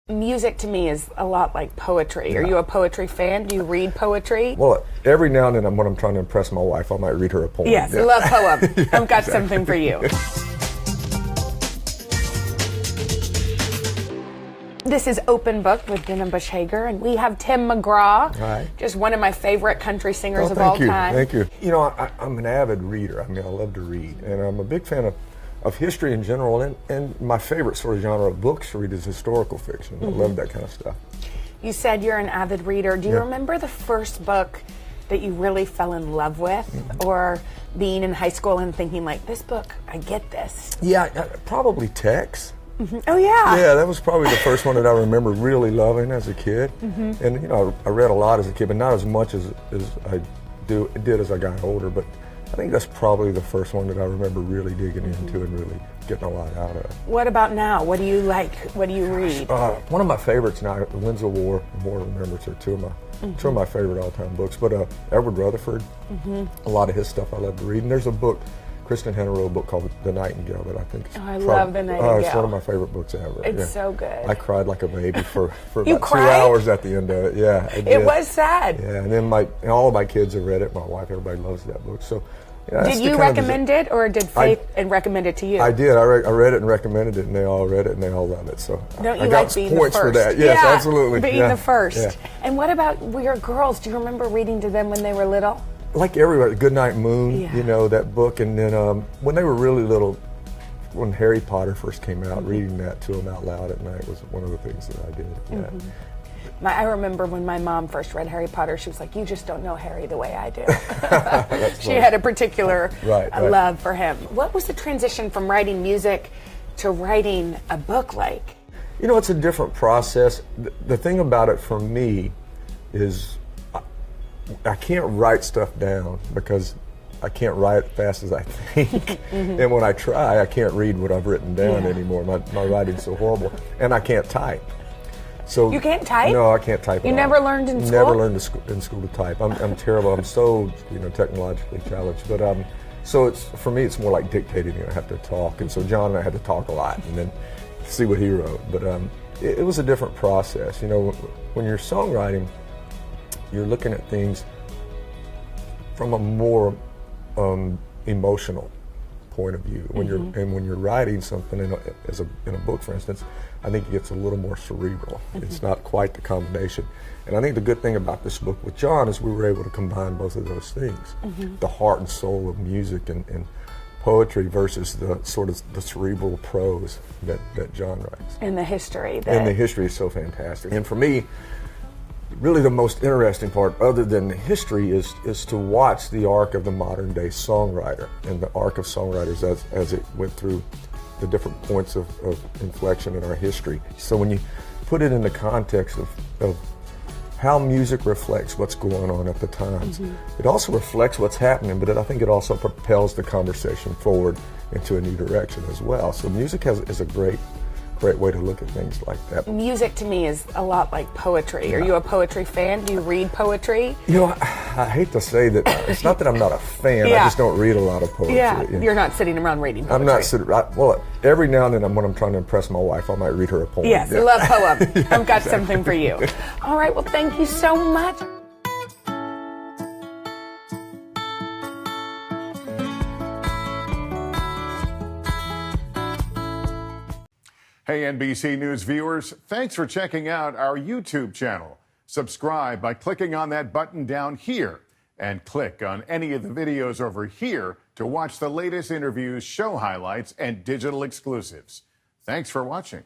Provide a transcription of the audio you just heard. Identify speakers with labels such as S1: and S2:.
S1: Music to me is a lot like poetry. Are you a poetry fan? Do you read poetry?
S2: Well, every now and then when I'm trying to impress my wife, I might read her a poem.
S1: Yes, I love poem.
S2: Yeah,
S1: I've got
S2: exactly.
S1: something for you. This is Open Book with Jenna Hager, and we have Tim McGraw.
S2: Hi.
S1: Just one of my favorite country singers of
S2: thank
S1: all
S2: you.
S1: time.
S2: Thank you. You know, I'm an avid reader. I mean, I love to read, and I'm a big fan of history in general, and my favorite sort of genre of books to read is historical fiction. I love that kind of stuff.
S1: You said you're an avid reader. Do you remember the first book that you really fell in love with, or being in high school and thinking, like, this book, I get this?
S2: Yeah, probably Tex.
S1: Oh, yeah.
S2: Yeah, that was probably the first one that I remember really loving as a kid. And, you know, I read a lot as a kid, but not as much as I did as I got older. But I think that's probably the first one that I remember really digging into and really getting a lot out of.
S1: What about now? What do you like? What do you read?
S2: One of my favorites now, The Winds of War and War Remembrance are two of my favorite all-time books. But Edward Rutherford, a lot of his stuff I love to read. And there's a book, Kristen Henner wrote a book called The Nightingale that I think is
S1: love The Nightingale.
S2: It's one of my favorite books ever.
S1: It's so good.
S2: I cried like a baby for
S1: You
S2: about
S1: cried?
S2: 2 hours at the end of it. Yeah, I did.
S1: It was sad.
S2: Yeah, and then all of my kids have read it. My wife, everybody loves that book. So, yeah,
S1: Did you recommend it, or did Faith and recommend it to you?
S2: I did. I read it and recommended it, and they all read it and they all love it. So
S1: Don't you
S2: I got
S1: like being
S2: points
S1: the first?
S2: for that. Yes,
S1: yeah,
S2: absolutely.
S1: Being the first.
S2: Yeah.
S1: And what about your girls? Do you remember reading to them when they were little?
S2: Like everybody, Goodnight Moon,
S1: Yeah.
S2: you know, that book. And then when they were really little, when Harry Potter first came out, reading that to them out loud at night was one of the things that I did. Yeah.
S1: I remember when my mom first read Harry Potter, she was like, "You just don't know Harry the way I do." She had a particular love for him. What was the transition from writing music to writing a book like?
S2: You know, it's a different process. The thing about it for me is I can't write stuff down because I can't write as fast as I think. And when I try, I can't read what I've written down anymore. My writing's so horrible. And I can't type. So
S1: You can't type?
S2: No, I can't type.
S1: You never learned in school?
S2: Never learned in school to type. I'm terrible. I'm so technologically challenged. But so for me, it's more like dictating. I have to talk, and so Jon and I had to talk a lot, and then see what he wrote. But it was a different process. You know, when you're songwriting, you're looking at things from a more emotional point of view. When you're writing something in a book, for instance, I think it gets a little more cerebral. It's not quite the combination. And I think the good thing about this book with Jon is we were able to combine both of those things. The heart and soul of music and poetry versus the sort of the cerebral prose that Jon writes.
S1: And the history.
S2: And the history is so fantastic. And for me, really the most interesting part, other than the history, is to watch the arc of the modern day songwriter and the arc of songwriters as it went through the different points of inflection in our history. So when you put it in the context of how music reflects what's going on at the times, it also reflects what's happening, but I think it also propels the conversation forward into a new direction as well. So music is a great way to look at things like that.
S1: Music to me is a lot like poetry. Are you a poetry fan? Do you read poetry?
S2: You know, I hate to say that. It's not that I'm not a fan. I just don't read a lot of poetry.
S1: Yeah, you're not sitting around reading poetry.
S2: I'm not sitting. Well, every now and then when I'm trying to impress my wife, I might read her a poem.
S1: Yes, I love poem. I've got something for you. All right, well, thank you so much.
S3: Hey, NBC News viewers, thanks for checking out our YouTube channel. Subscribe by clicking on that button down here and click on any of the videos over here to watch the latest interviews, show highlights, and digital exclusives. Thanks for watching.